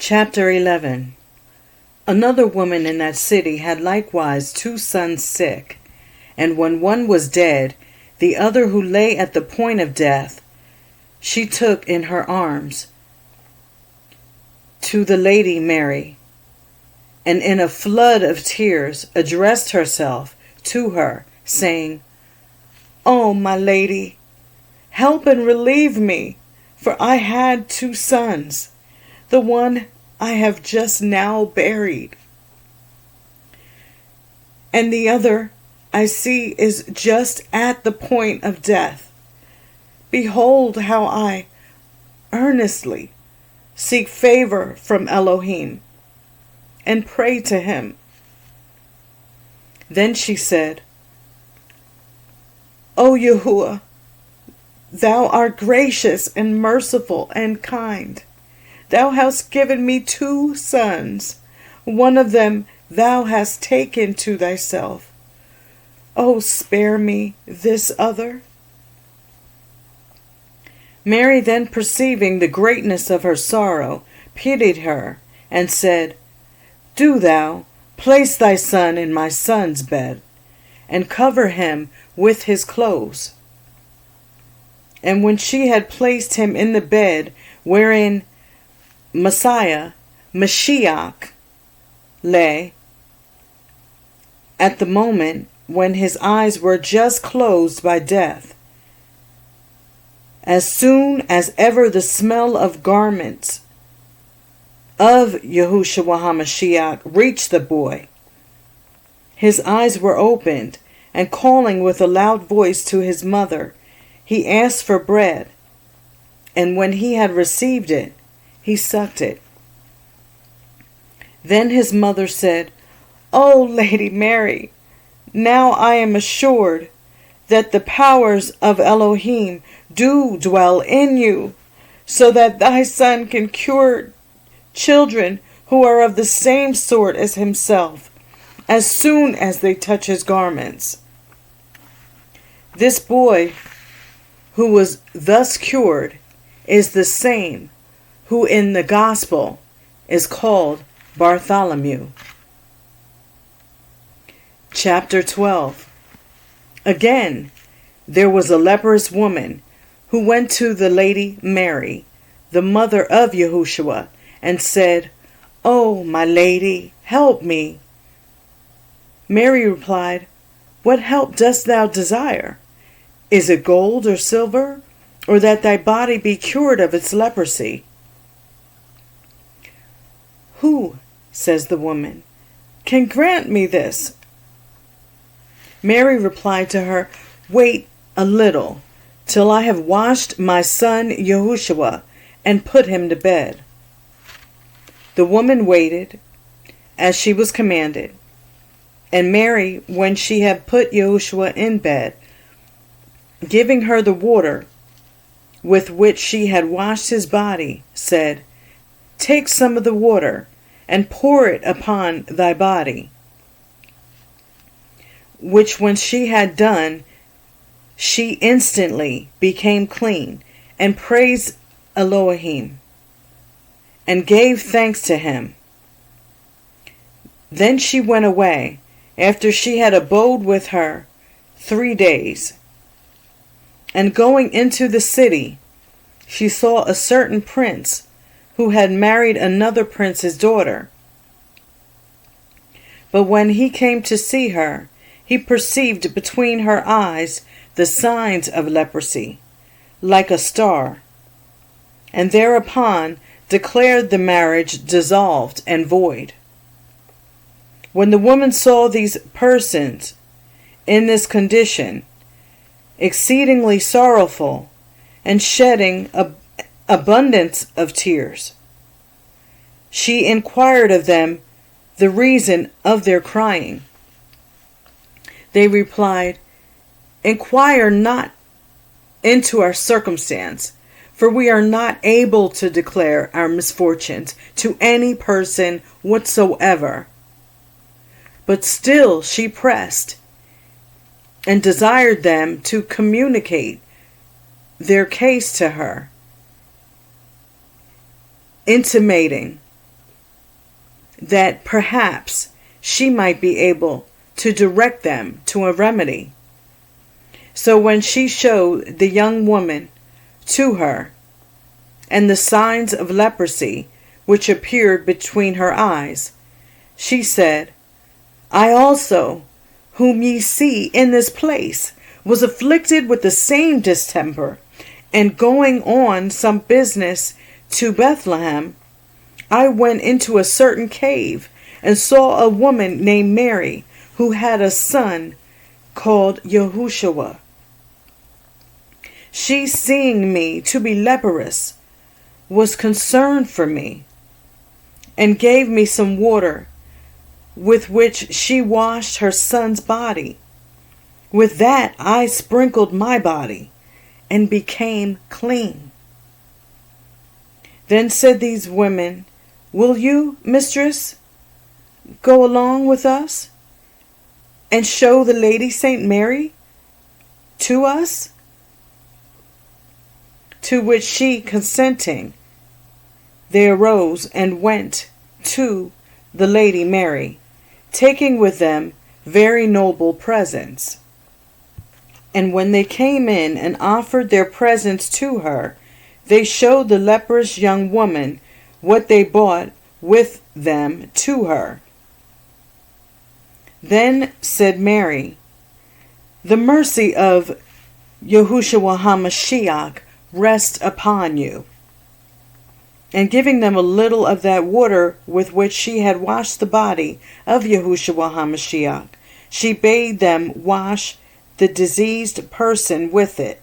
Chapter 11. Another woman in that city had likewise 2 sons sick, and when one was dead, the other who lay at the point of death, she took in her arms to the Lady Mary, and in a flood of tears addressed herself to her, saying, "O my Lady, help and relieve me, for I had 2 sons. The one I have just now buried, and the other I see is just at the point of death. Behold how I earnestly seek favor from Elohim and pray to him." Then she said, "O Yahuwah, thou art gracious and merciful and kind. Thou hast given me 2 sons. One of them thou hast taken to thyself. O spare me this other." Mary then, perceiving the greatness of her sorrow, pitied her, and said, "Do thou place thy son in my son's bed, and cover him with his clothes." And when she had placed him in the bed wherein HaMashiach lay, at the moment when his eyes were just closed by death, as soon as ever the smell of garments of Yahushua HaMashiach reached the boy, his eyes were opened, and calling with a loud voice to his mother, he asked for bread, and when he had received it, he sucked it. Then his mother said, "O Lady Mary, now I am assured that the powers of Elohim do dwell in you, so that thy son can cure children who are of the same sort as himself, as soon as they touch his garments." This boy who was thus cured is the same who in the gospel is called Bartholomew. Chapter 12. Again, there was a leprous woman who went to the Lady Mary, the mother of Yahushua, and said, "O my Lady, help me." Mary replied, "What help dost thou desire? Is it gold or silver, or that thy body be cured of its leprosy?" "Who," says the woman, "can grant me this?" Mary replied to her, "Wait a little, till I have washed my son Yahushua and put him to bed." The woman waited, as she was commanded, and Mary, when she had put Yahushua in bed, giving her the water with which she had washed his body, said, "Take some of the water, and pour it upon thy body." Which when she had done, she instantly became clean, and praised Elohim, and gave thanks to him. Then she went away, after she had abode with her 3 days. And going into the city, she saw a certain prince who had married another prince's daughter. But when he came to see her, he perceived between her eyes the signs of leprosy, like a star, and thereupon declared the marriage dissolved and void. When the woman saw these persons in this condition, exceedingly sorrowful, and shedding abundance of tears, she inquired of them the reason of their crying. They replied, "Inquire not into our circumstance, for we are not able to declare our misfortunes to any person whatsoever." But still she pressed, and desired them to communicate their case to her, intimating that perhaps she might be able to direct them to a remedy. So when she showed the young woman to her, and the signs of leprosy which appeared between her eyes, she said, I also, whom ye see in this place, was afflicted with the same distemper, and going on some business to Bethlehem, I went into a certain cave, and saw a woman named Mary, who had a son called Yahushua. She, seeing me to be leprous, was concerned for me, and gave me some water, with which she washed her son's body. With that I sprinkled my body, and became clean. Then said these women, Will you, mistress, go along with us, and show the Lady Saint Mary to us? To which she, consenting, they arose and went to the Lady Mary, taking with them very noble presents. And when they came in and offered their presents to her, they showed the leprous young woman what they brought with them to her. Then said Mary, The mercy of Yahushua HaMashiach rest upon you. And giving them a little of that water with which she had washed the body of Yahushua HaMashiach, she bade them wash the diseased person with it,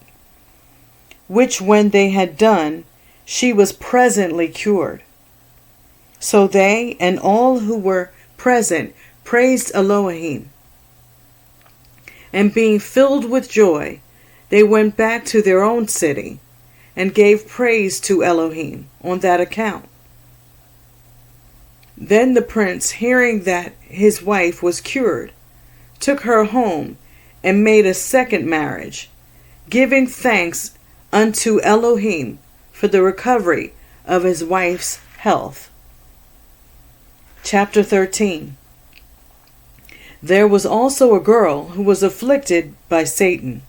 which when they had done, she was presently cured. So they and all who were present praised Elohim. And being filled with joy, they went back to their own city, and gave praise to Elohim on that account. Then the prince, hearing that his wife was cured, took her home and made a second marriage, giving thanks unto Elohim for the recovery of his wife's health. Chapter 13. There was also a girl who was afflicted by Satan,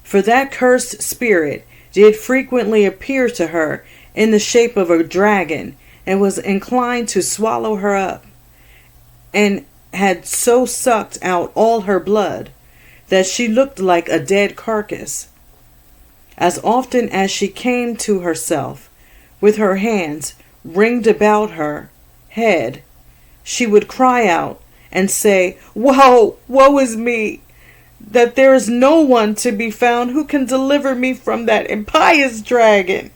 for that cursed spirit did frequently appear to her in the shape of a dragon, and was inclined to swallow her up, and had so sucked out all her blood, that she looked like a dead carcass. As often as she came to herself, with her hands ringed about her head, she would cry out and say, Woe, woe is me! That there is no one to be found who can deliver me from that impious dragon.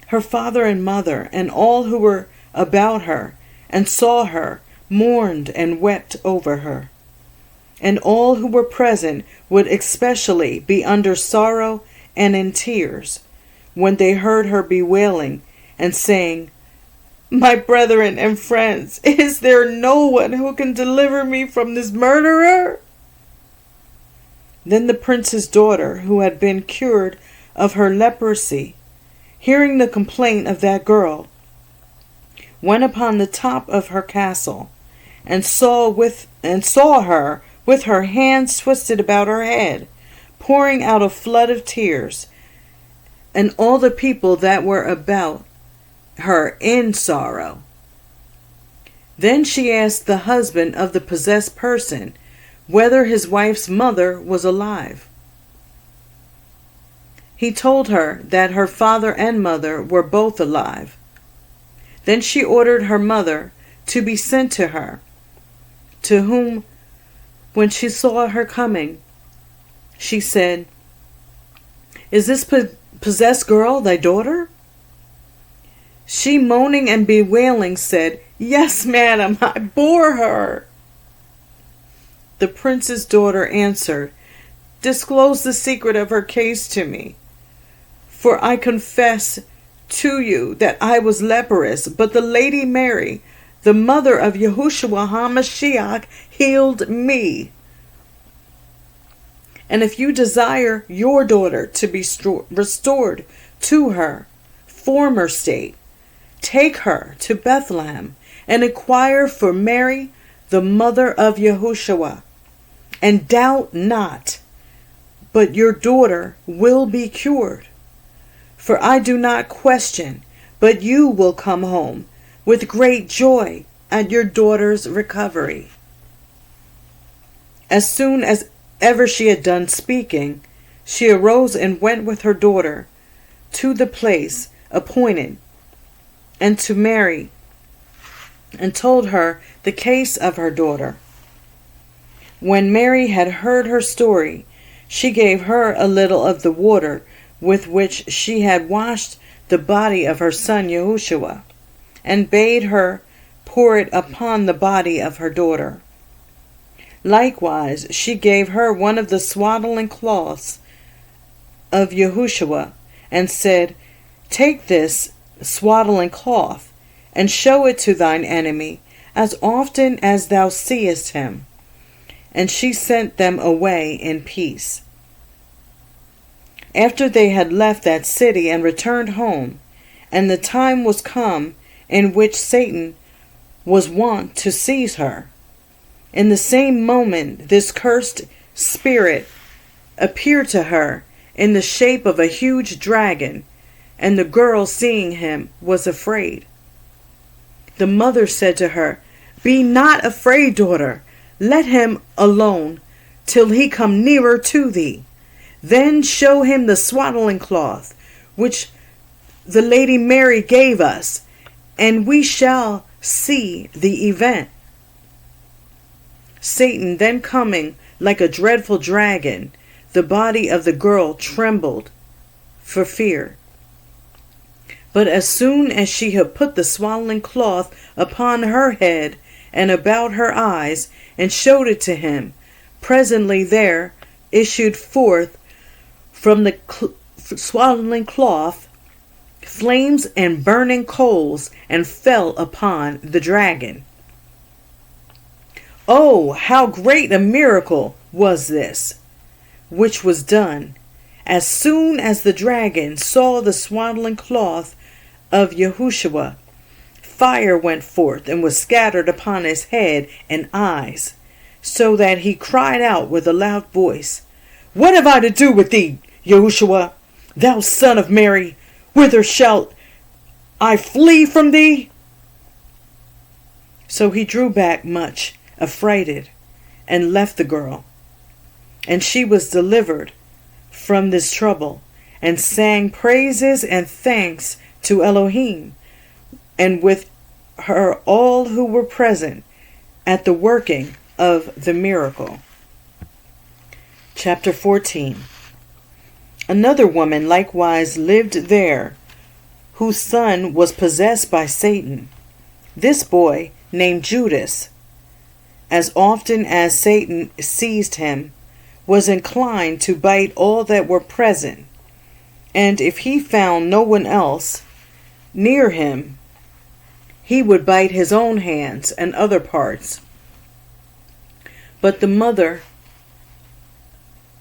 Her father and mother and all who were about her and saw her mourned and wept over her. And all who were present would especially be under sorrow and in tears when they heard her bewailing and saying, My brethren and friends, is there no one who can deliver me from this murderer? Then the prince's daughter, who had been cured of her leprosy, hearing the complaint of that girl, went upon the top of her castle, and saw her with her hands twisted about her head, pouring out a flood of tears, and all the people that were about her in sorrow. Then she asked the husband of the possessed person whether his wife's mother was alive. He told her that her father and mother were both alive. Then she ordered her mother to be sent to her, to whom, when she saw her coming, she said, Is this possessed girl thy daughter? She, moaning and bewailing, said, Yes, madam, I bore her. The prince's daughter answered, Disclose the secret of her case to me. For I confess to you that I was leprous, but the Lady Mary, the mother of Yahushua HaMashiach, healed me. And if you desire your daughter to be restored to her former state, take her to Bethlehem and inquire for Mary, the mother of Yahushua. And doubt not, but your daughter will be cured. For I do not question, but you will come home with great joy at your daughter's recovery." As soon as ever she had done speaking, she arose and went with her daughter to the place appointed, and to Mary, and told her the case of her daughter. When Mary had heard her story, she gave her a little of the water with which she had washed the body of her son Yahushua, and bade her pour it upon the body of her daughter. Likewise, she gave her one of the swaddling cloths of Yahushua, and said, "Take this swaddling cloth, and show it to thine enemy, as often as thou seest him." And she sent them away in peace. After they had left that city and returned home, and the time was come in which Satan was wont to seize her, in the same moment this cursed spirit appeared to her in the shape of a huge dragon, and the girl, seeing him, was afraid. The mother said to her, "Be not afraid, daughter. Let him alone till he come nearer to thee. Then show him the swaddling cloth which the Lady Mary gave us, and we shall see the event." Satan then coming like a dreadful dragon, the body of the girl trembled for fear. But as soon as she had put the swaddling cloth upon her head and about her eyes, and showed it to him, presently there issued forth from the swaddling cloth flames and burning coals, and fell upon the dragon. Oh, how great a miracle was this, which was done! As soon as the dragon saw the swaddling cloth of Yahushua, fire went forth and was scattered upon his head and eyes, so that he cried out with a loud voice, "What have I to do with thee, Yahushua, thou son of Mary? Whither shall I flee from thee?" So he drew back much affrighted, and left the girl. And she was delivered from this trouble, and sang praises and thanks to Elohim, and with her all who were present at the working of the miracle. Chapter 14. Another woman likewise lived there, whose son was possessed by Satan. This boy, named Judas, as often as Satan seized him, was inclined to bite all that were present, and if he found no one else near him, he would bite his own hands and other parts. But the mother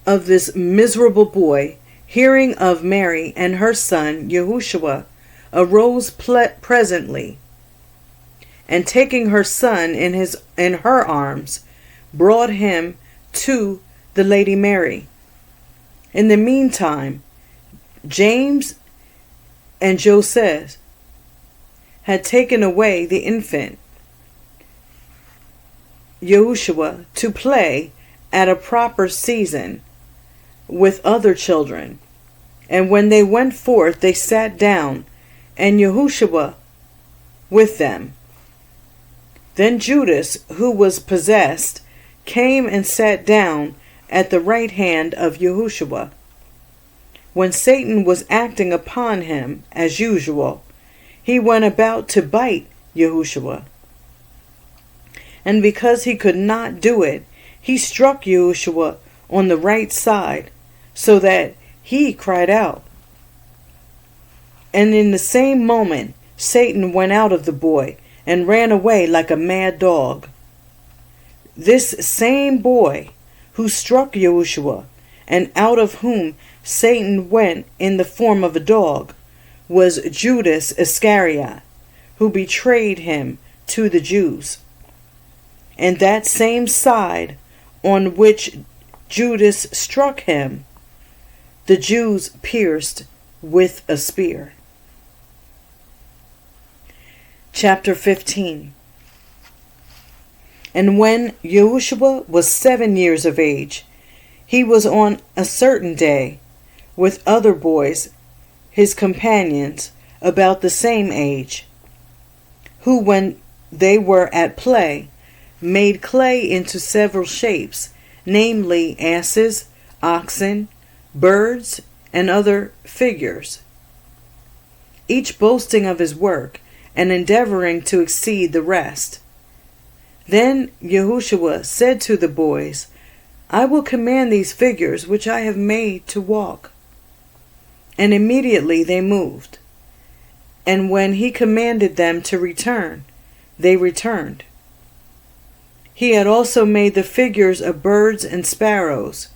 of this miserable boy, hearing of Mary and her son Yahushua, arose presently, and taking her son in her arms, brought him to the Lady Mary. In the meantime, James and Joseph had taken away the infant Yahushua to play at a proper season with other children. And when they went forth, they sat down, and Yahushua with them. Then Judas, who was possessed, came and sat down at the right hand of Yahushua. When Satan was acting upon him, as usual, he went about to bite Yahushua. And because he could not do it, he struck Yahushua on the right side, so that he cried out. And in the same moment, Satan went out of the boy, and ran away like a mad dog. This same boy who struck Yahushua, and out of whom Satan went in the form of a dog, was Judas Iscariot, who betrayed him to the Jews. And that same side on which Judas struck him, the Jews pierced with a spear. Chapter 15. And when Yahushua was 7 years of age, he was on a certain day with other boys, his companions, about the same age, who, when they were at play, made clay into several shapes, namely asses, oxen, birds, and other figures, each boasting of his work and endeavoring to exceed the rest. Then Yahushua said to the boys, I will command these figures which I have made to walk. And immediately they moved. And when he commanded them to return, they returned. He had also made the figures of birds and sparrows,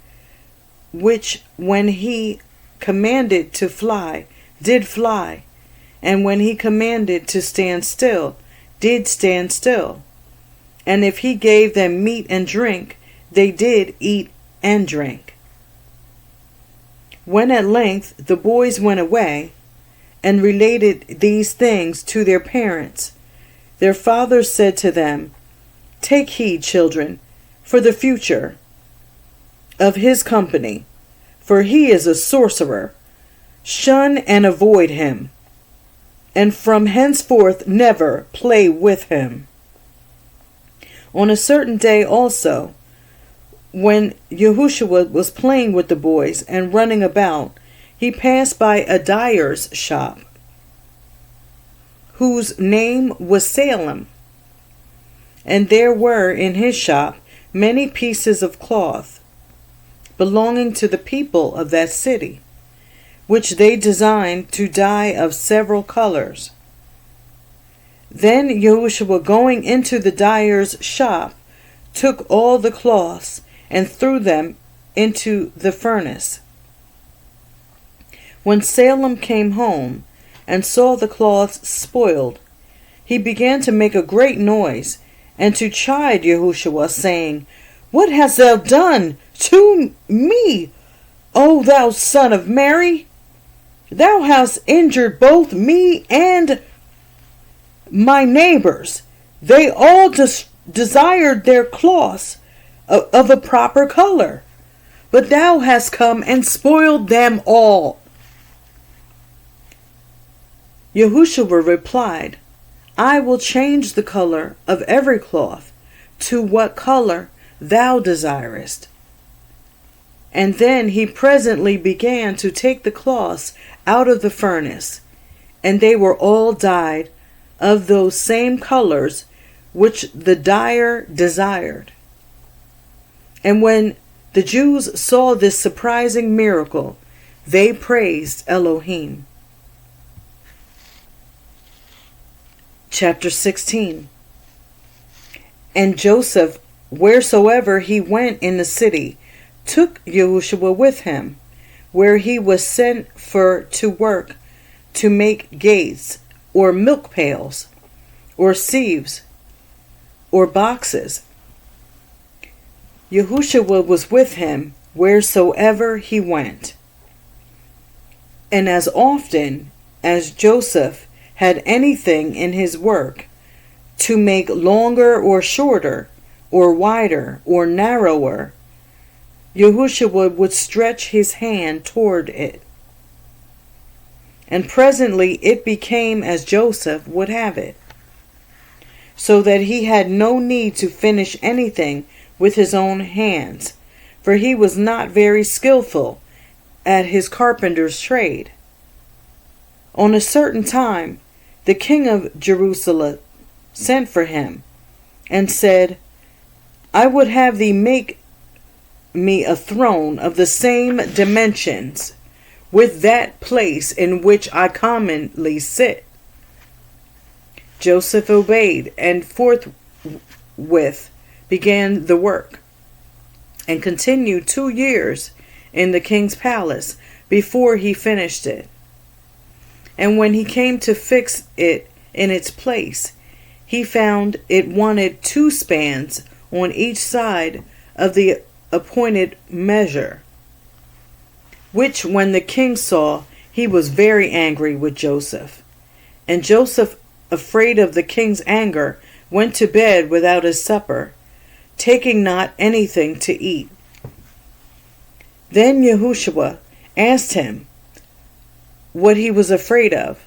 which when he commanded to fly, did fly, and when he commanded to stand still, did stand still. And if he gave them meat and drink, they did eat and drink. When at length the boys went away and related these things to their parents, their father said to them, Take heed, children, for the future of his company, for he is a sorcerer. Shun and avoid him, and from henceforth never play with him. On a certain day also, when Yahushua was playing with the boys and running about, he passed by a dyer's shop, whose name was Salem. And there were in his shop many pieces of cloth, belonging to the people of that city, which they designed to dye of several colors. Then Yahushua, going into the dyer's shop, took all the cloths and threw them into the furnace. When Salem came home and saw the cloths spoiled, he began to make a great noise and to chide Yahushua, saying, What hast thou done to me, O thou son of Mary? Thou hast injured both me and my neighbors. They all desired their cloths of a proper color, but thou hast come and spoiled them all. Yahushua replied, I will change the color of every cloth to what color thou desirest. And then he presently began to take the cloths out of the furnace, and they were all dyed of those same colors which the dyer desired. And when the Jews saw this surprising miracle, they praised Elohim. Chapter 16. And Joseph, wheresoever he went in the city, took Yahushua with him, where he was sent for to work, to make gates, or milk pails, or sieves, or boxes. Yahushua was with him wheresoever he went. And as often as Joseph had anything in his work, to make longer or shorter, or wider or narrower, Yahushua would stretch his hand toward it. And presently it became as Joseph would have it, so that he had no need to finish anything with his own hands, for he was not very skillful at his carpenter's trade. On a certain time, the king of Jerusalem sent for him, and said, I would have thee make me a throne of the same dimensions with that place in which I commonly sit. Joseph obeyed, and forthwith began the work, and continued 2 years in the king's palace before he finished it. And when he came to fix it in its place, he found it wanted 2 spans on each side of the appointed measure, which when the king saw, he was very angry with Joseph. And Joseph, afraid of the king's anger, went to bed without his supper, taking not anything to eat. Then Yahushua asked him what he was afraid of.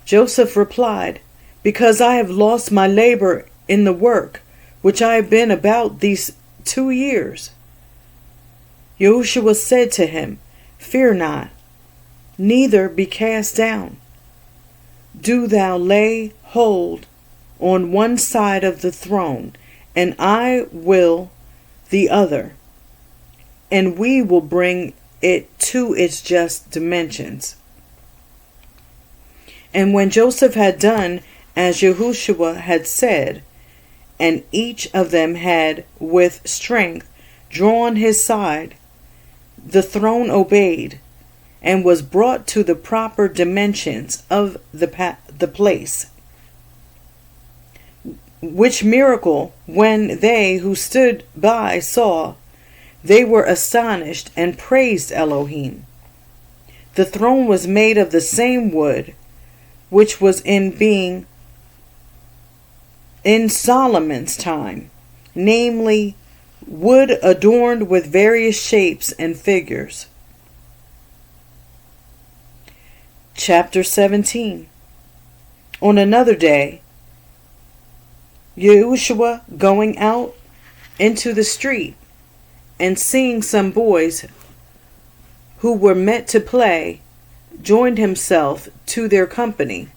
Joseph replied, because I have lost my labor in the work which I have been about these 2 years. Yahushua said to him, fear not, neither be cast down. Do thou lay hold on one side of the throne, and I will the other, and we will bring it to its just dimensions. And when Joseph had done as Yahushua had said, and each of them had with strength drawn his side, the throne obeyed, and was brought to the proper dimensions of the place. Which miracle, when they who stood by saw, they were astonished and praised Elohim. The throne was made of the same wood which was in being in Solomon's time, namely, wood adorned with various shapes and figures. Chapter 17. On another day, Yahushua going out into the street and seeing some boys who were met to play, joined himself to their company.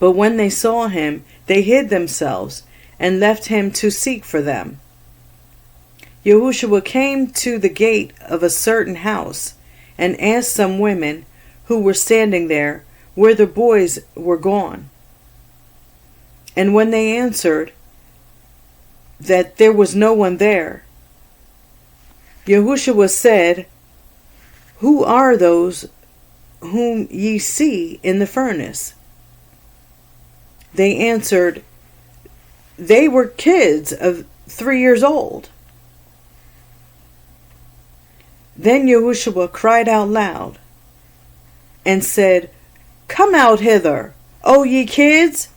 But when they saw him, they hid themselves and left him to seek for them. Yahushua came to the gate of a certain house and asked some women who were standing there where the boys were gone. And when they answered that there was no one there, Yahushua said, who are those whom ye see in the furnace? They answered, they were kids of 3 years old. Then Yahushua cried out loud and said, come out hither, O ye kids,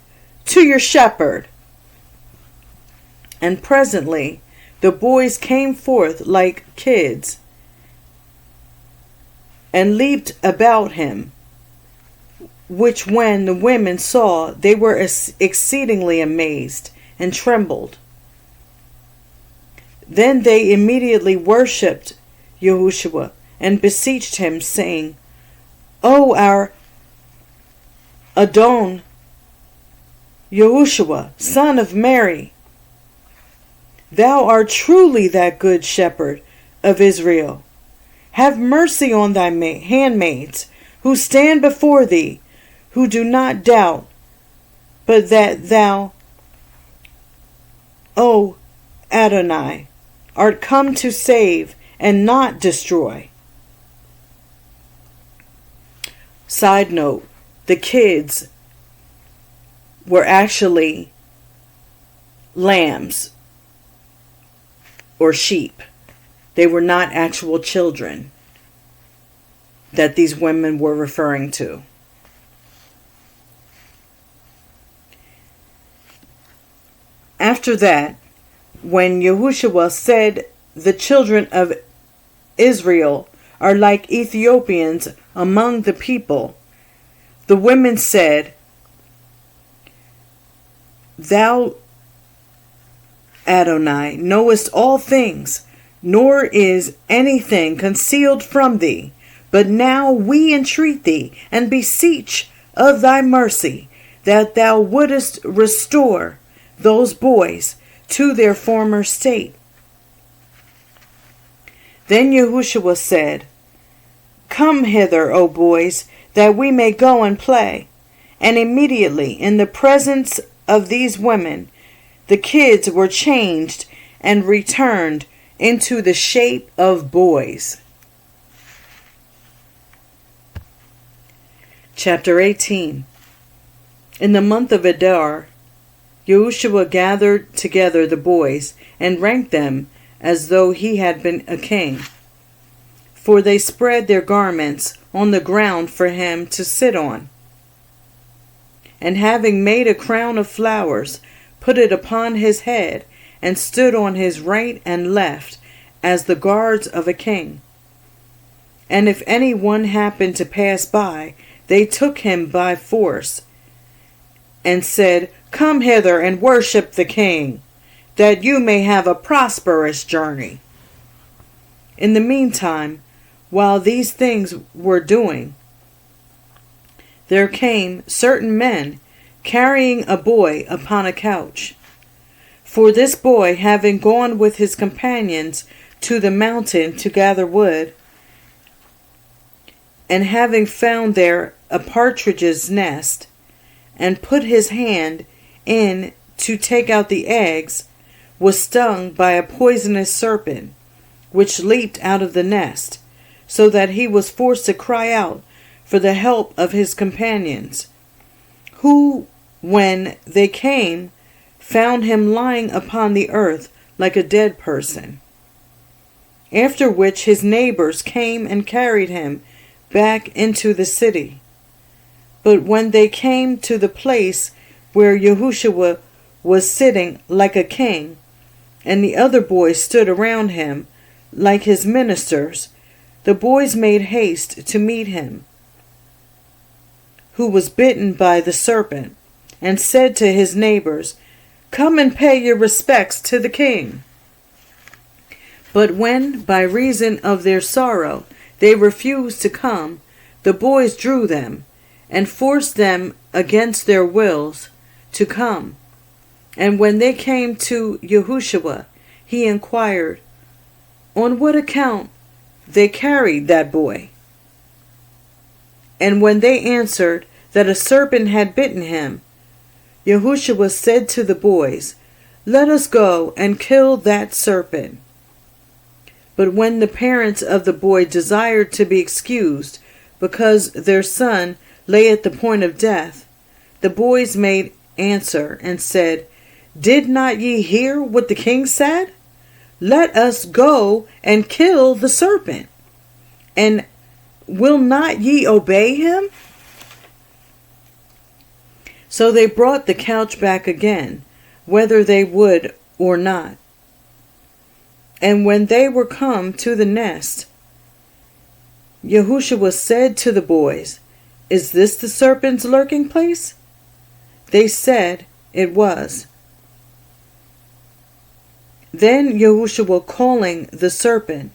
to your shepherd. And presently the boys came forth like kids, and leaped about him, which when the women saw, they were exceedingly amazed, and trembled. Then they immediately worshipped Yahushua, and beseeched him, saying, O our Adon, Yahushua, son of Mary, thou art truly that good shepherd of Israel. Have mercy on thy handmaids, who stand before thee, who do not doubt, but that thou, O Adonai, art come to save and not destroy. Side note, the kids were actually lambs or sheep. They were not actual children that these women were referring to. After that, when Yahushua said the children of Israel are like Ethiopians among the people, the women said, Thou, Adonai, knowest all things, nor is anything concealed from thee. But now we entreat thee, and beseech of thy mercy, that thou wouldest restore those boys to their former state. Then Yahushua said, Come hither, O boys, that we may go and play. And immediately, in the presence of these women, the kids were changed and returned into the shape of boys. Chapter 18. In the month of Adar, Yahushua gathered together the boys and ranked them as though he had been a king. For they spread their garments on the ground for him to sit on. And having made a crown of flowers, put it upon his head, and stood on his right and left as the guards of a king. And if any one happened to pass by, they took him by force, and said, Come hither and worship the king, that you may have a prosperous journey. In the meantime, while these things were doing, there came certain men carrying a boy upon a couch. For this boy, having gone with his companions to the mountain to gather wood, and having found there a partridge's nest, and put his hand in to take out the eggs, was stung by a poisonous serpent, which leaped out of the nest, so that he was forced to cry out for the help of his companions, who, when they came, found him lying upon the earth like a dead person. After which his neighbors came and carried him back into the city. But when they came to the place where Yahushua was sitting like a king, and the other boys stood around him like his ministers, the boys made haste to meet him, who was bitten by the serpent, and said to his neighbors, Come and pay your respects to the king. But when, by reason of their sorrow, they refused to come, the boys drew them, and forced them against their wills to come. And when they came to Yahushua, he inquired on what account they carried that boy. And when they answered that a serpent had bitten him, Yahushua said to the boys, Let us go and kill that serpent. But when the parents of the boy desired to be excused, because their son lay at the point of death, the boys made answer and said, Did not ye hear what the king said? Let us go and kill the serpent. And will not ye obey him? So they brought the couch back again, whether they would or not. And when they were come to the nest, Yahushua said to the boys, Is this the serpent's lurking place? They said it was. Then Yahushua, calling the serpent,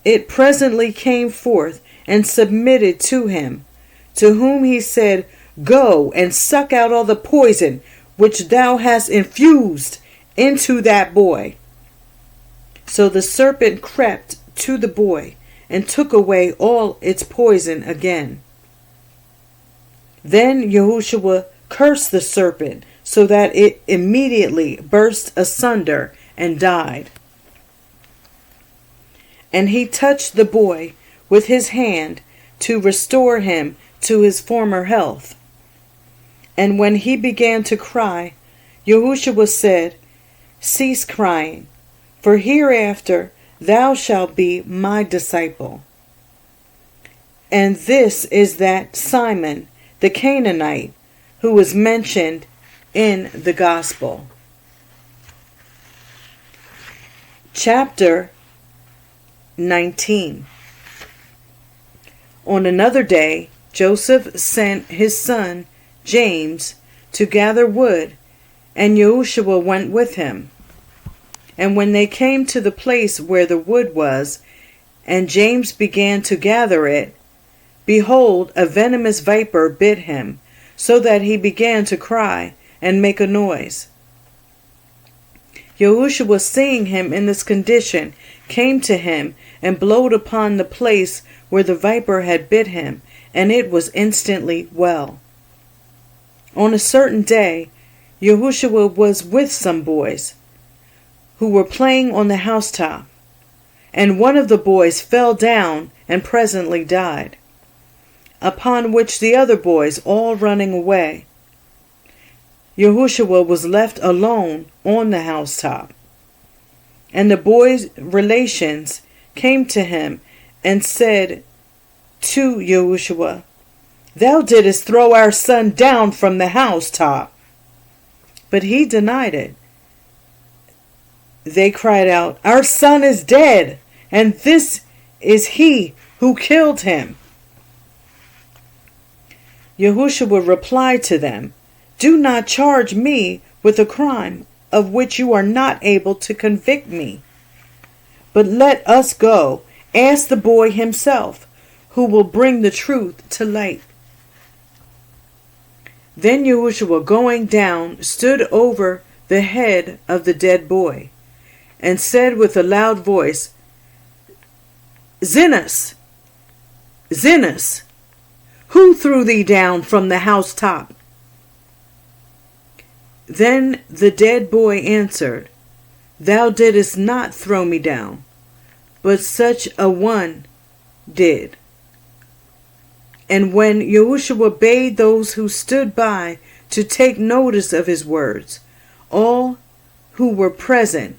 it presently came forth and submitted to him, to whom he said, Go and suck out all the poison which thou hast infused into that boy. So the serpent crept to the boy and took away all its poison again. Then Yahushua cursed the serpent, so that it immediately burst asunder and died. And he touched the boy with his hand to restore him to his former health. And when he began to cry, Yahushua said, Cease crying, for hereafter thou shalt be my disciple. And this is that Simon the Canaanite who was mentioned in the gospel. Chapter 19. On another day, Joseph sent his son James to gather wood, and Yahushua went with him. And when they came to the place where the wood was, and James began to gather it, behold, a venomous viper bit him, so that he began to cry and make a noise. Yahushua, seeing him in this condition, came to him and blowed upon the place where the viper had bit him, and it was instantly well. On a certain day, Yahushua was with some boys who were playing on the housetop, and one of the boys fell down and presently died. Upon which the other boys, all running away, Yahushua was left alone on the housetop. And the boy's relations came to him and said to Yahushua, "Thou didst throw our son down from the housetop." But he denied it. They cried out, "Our son is dead, and this is he who killed him." Yahushua replied to them, "Do not charge me with a crime of which you are not able to convict me. But let us go, ask the boy himself, who will bring the truth to light." Then Yahushua, going down, stood over the head of the dead boy, and said with a loud voice, "Zinus, Zinus, who threw thee down from the housetop?" Then the dead boy answered, "Thou didst not throw me down, but such a one did." And when Yahushua bade those who stood by to take notice of his words, all who were present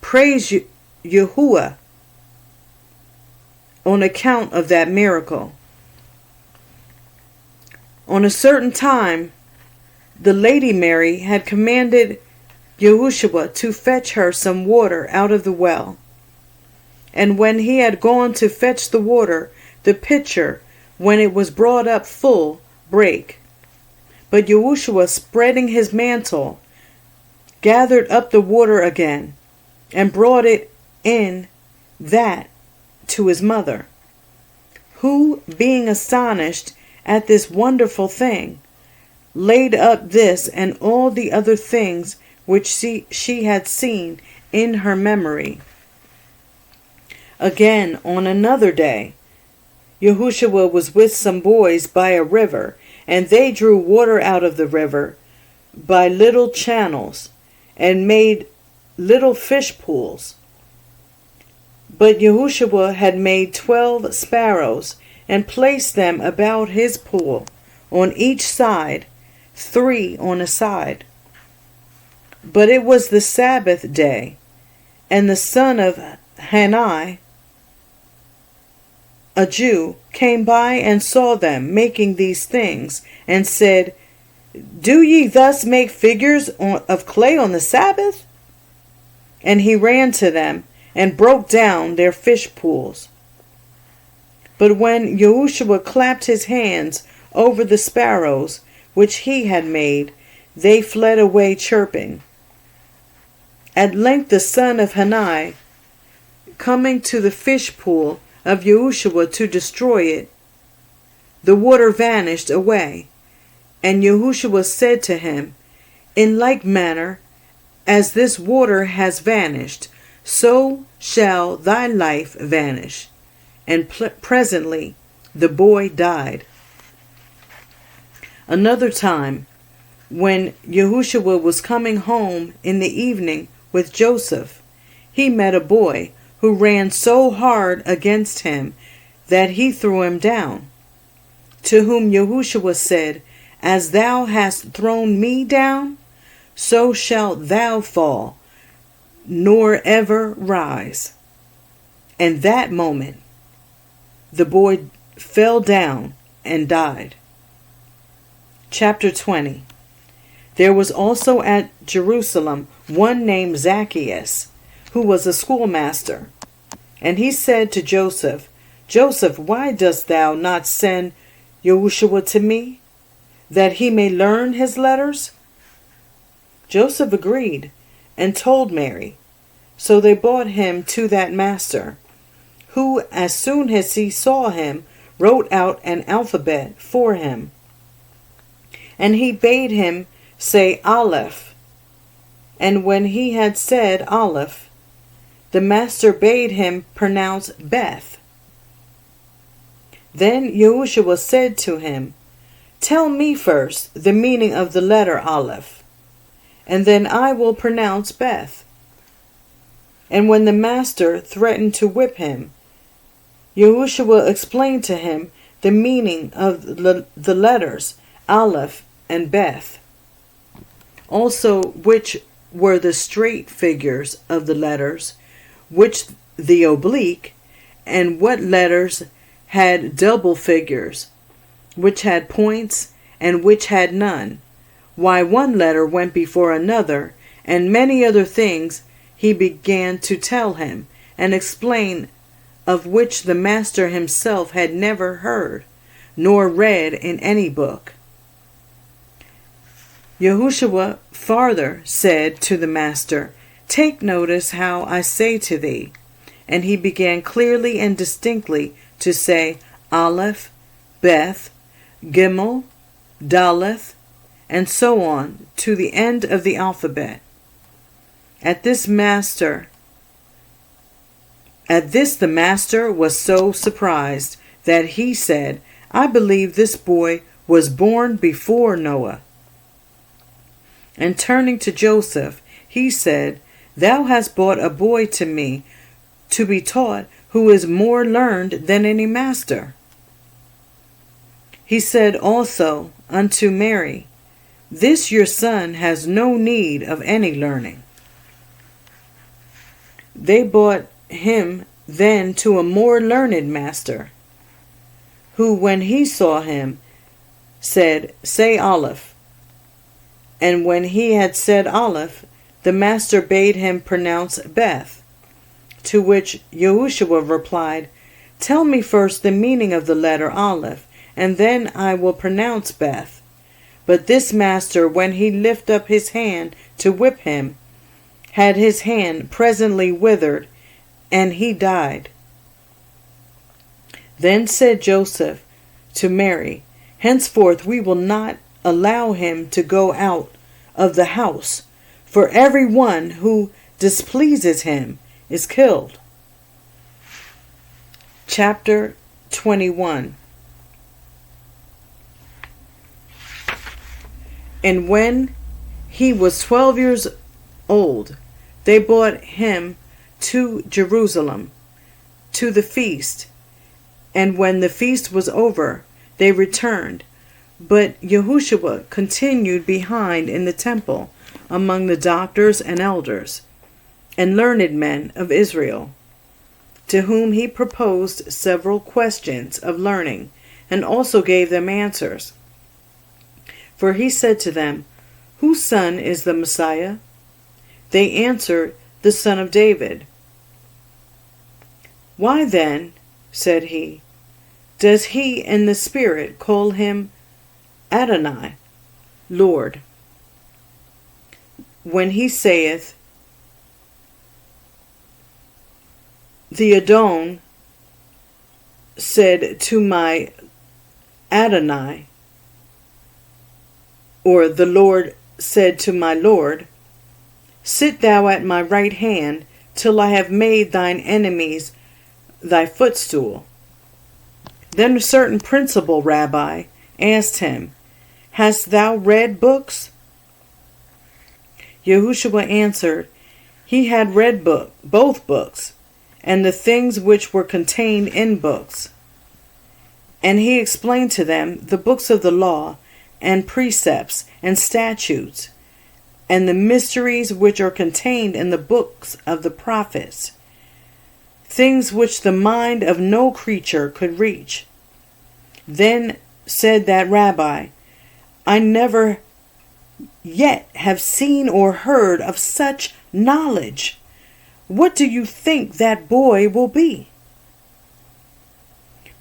praised Yahuwah on account of that miracle. On a certain time, the Lady Mary had commanded Yahushua to fetch her some water out of the well. And when he had gone to fetch the water, the pitcher, when it was brought up full, brake. But Yahushua, spreading his mantle, gathered up the water again, and brought it in that to his mother, who, being astonished at this wonderful thing, laid up this and all the other things which she had seen in her memory. Again, on another day, Yahushua was with some boys by a river, and they drew water out of the river by little channels, and made little fish pools. But Yahushua had made 12 sparrows, and placed them about his pool, on each side, 3 on a side. But it was the Sabbath day, and the son of Hanai, a Jew, came by and saw them making these things, and said, "Do ye thus make figures of clay on the Sabbath?" And he ran to them, and broke down their fish pools. But when Yahushua clapped his hands over the sparrows which he had made, they fled away chirping. At length the son of Hanai, coming to the fish pool of Yahushua to destroy it, the water vanished away. And Yahushua said to him, "In like manner as this water has vanished, so shall thy life vanish." And presently the boy died. Another time, when Yahushua was coming home in the evening with Joseph, he met a boy who ran so hard against him that he threw him down. To whom Yahushua said, "As thou hast thrown me down, so shalt thou fall, nor ever rise." And that moment the boy fell down and died. Chapter 20. There was also at Jerusalem one named Zacchaeus, who was a schoolmaster. And he said to Joseph, "Joseph, why dost thou not send Yahushua to me, that he may learn his letters?" Joseph agreed, and told Mary. So they brought him to that master, who, as soon as he saw him, wrote out an alphabet for him. And he bade him say Aleph. And when he had said Aleph, the master bade him pronounce Beth. Then Yahushua said to him, "Tell me first the meaning of the letter Aleph, and then I will pronounce Beth." And when the master threatened to whip him, Yahushua explained to him the meaning of the letters Aleph and Beth. also which were the straight figures of the letters, which the oblique, and what letters had double figures, which had points, and which had none, why one letter went before another, and many other things he began to tell him, and explain, of which the master himself had never heard, nor read in any book. Yahushua farther said to the master, "Take notice how I say to thee." And he began clearly and distinctly to say Aleph, Beth, Gimel, Daleth, and so on to the end of the alphabet. At this the master was so surprised that he said, "I believe this boy was born before Noah." And turning to Joseph, he said, "Thou hast brought a boy to me to be taught, who is more learned than any master." He said also unto Mary, "This your son has no need of any learning." They brought him then to a more learned master, who when he saw him said, "Say Aleph." And when he had said Aleph, the master bade him pronounce Beth, to which Yahushua replied, "Tell me first the meaning of the letter Aleph, and then I will pronounce Beth." But this master, when he lifted up his hand to whip him, had his hand presently withered, and he died. Then said Joseph to Mary, "Henceforth we will not allow him to go out of the house, for every one who displeases him is killed." Chapter 21. And when he was 12 years old, they brought him to Jerusalem to the feast. And when the feast was over, they returned. But Yahushua continued behind in the temple among the doctors and elders and learned men of Israel, to whom he proposed several questions of learning, and also gave them answers. For he said to them, "Whose son is the Messiah?" They answered, "The son of David." "Why then," said he, "does he in the spirit call him Adonai, Lord, when he saith, the Adon said to my Adonai, or the Lord said to my Lord, Sit thou at my right hand till I have made thine enemies thy footstool." Then a certain principal rabbi asked him, "Hast thou read books?" Yahushua answered, he had read both books, and the things which were contained in books. And he explained to them the books of the law, and precepts, and statutes, and the mysteries which are contained in the books of the prophets, things which the mind of no creature could reach. Then said that rabbi, "I never yet have seen or heard of such knowledge. What do you think that boy will be?"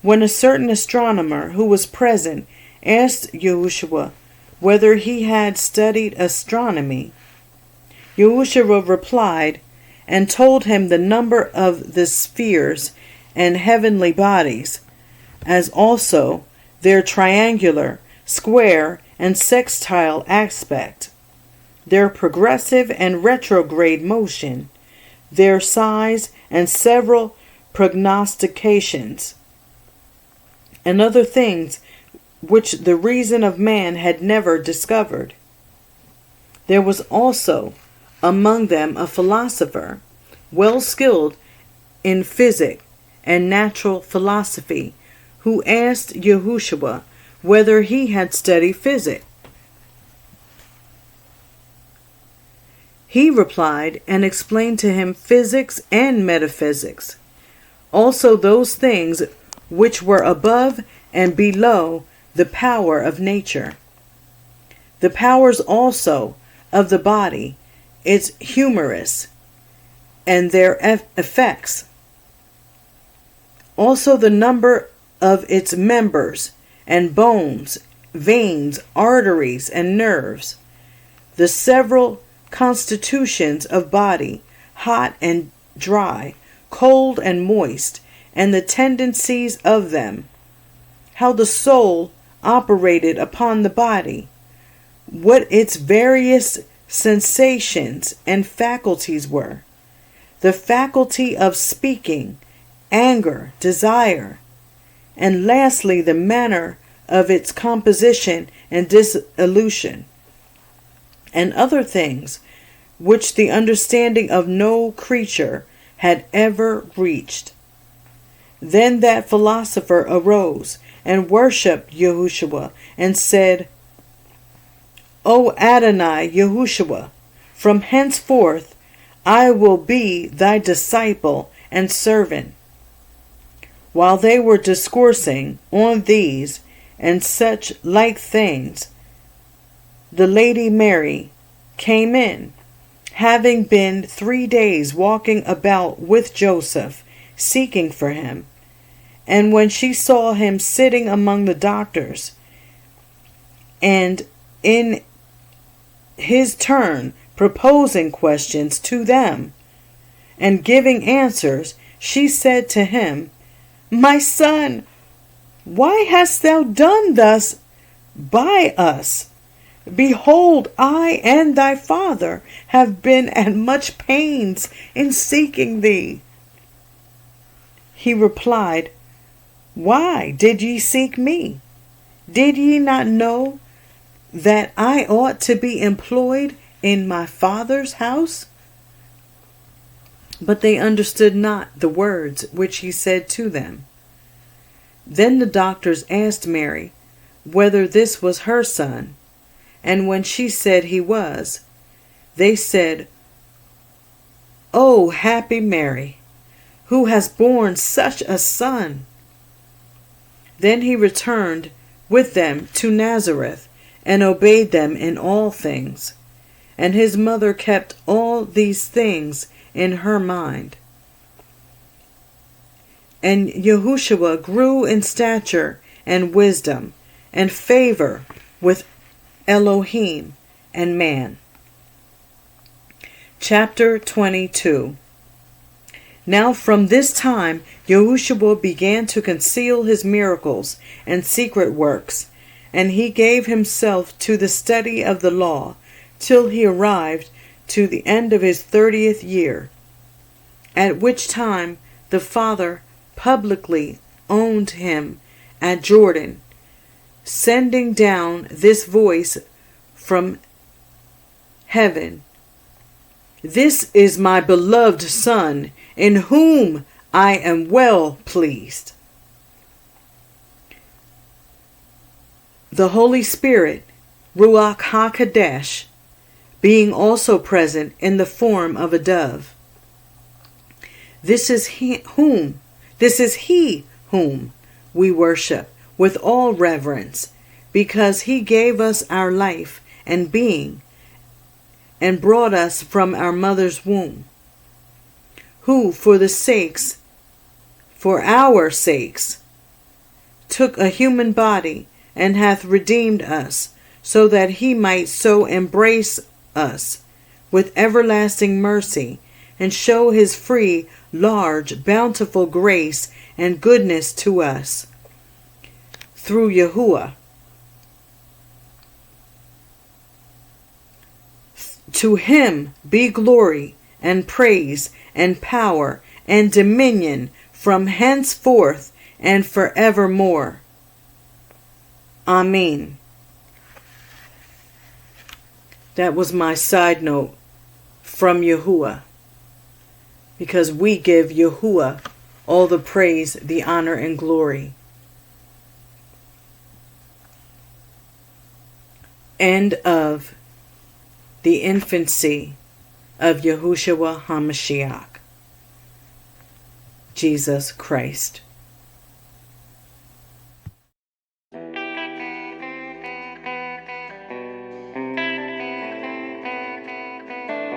When a certain astronomer who was present asked Yahushua whether he had studied astronomy, Yahushua replied and told him the number of the spheres and heavenly bodies, as also their triangular, square, and sextile aspect, their progressive and retrograde motion, their size, and several prognostications, and other things which the reason of man had never discovered. There was also among them a philosopher, well skilled in physic and natural philosophy, who asked Yahushua whether he had studied physics. He replied and explained to him physics and metaphysics, also those things which were above and below the power of nature, the powers also of the body, its humerus, and their effects, also the number of its members and bones, veins, arteries, and nerves, the several constitutions of body, hot and dry, cold and moist, and the tendencies of them, how the soul operated upon the body, what its various sensations and faculties were, the faculty of speaking, anger, desire, and lastly the manner of its composition and dissolution, and other things which the understanding of no creature had ever reached. Then that philosopher arose and worshipped Yahushua and said, O Adonai Yahushua, from henceforth I will be thy disciple and servant. While they were discoursing on these and such like things, the Lady Mary came in, having been 3 days walking about with Joseph, seeking for him. And when she saw him sitting among the doctors, and in his turn proposing questions to them, and giving answers, she said to him, My son, why hast thou done thus by us? Behold, I and thy father have been at much pains in seeking thee. He replied, Why did ye seek me? Did ye not know that I ought to be employed in my father's house? But they understood not the words which he said to them. Then the doctors asked Mary whether this was her son. And when she said he was, they said, O happy Mary, who has borne such a son. Then he returned with them to Nazareth, and obeyed them in all things. And his mother kept all these things in her mind. And Yahushua grew in stature and wisdom, and favor with Elohim and man. Chapter 22. Now from this time Yahushua began to conceal his miracles and secret works, and he gave himself to the study of the law, till he arrived to the end of his 30th year, at which time the Father publicly owned him at Jordan, sending down this voice from heaven, This is my beloved Son, in whom I am well pleased. The Holy Spirit, Ruach HaKodesh, being also present in the form of a dove. This is he whom we worship with all reverence, because he gave us our life and being, and brought us from our mother's womb, who for our sakes, took a human body, and hath redeemed us, so that he might so embrace us with everlasting mercy, and show his free, large, bountiful grace and goodness to us, through Yahuwah. To him be glory and praise and power and dominion from henceforth and forevermore. Amen. That was my side note from Yahuwah, because we give Yahuwah all the praise, the honor, and glory. End of the Infancy of Yahushua HaMashiach, Jesus Christ.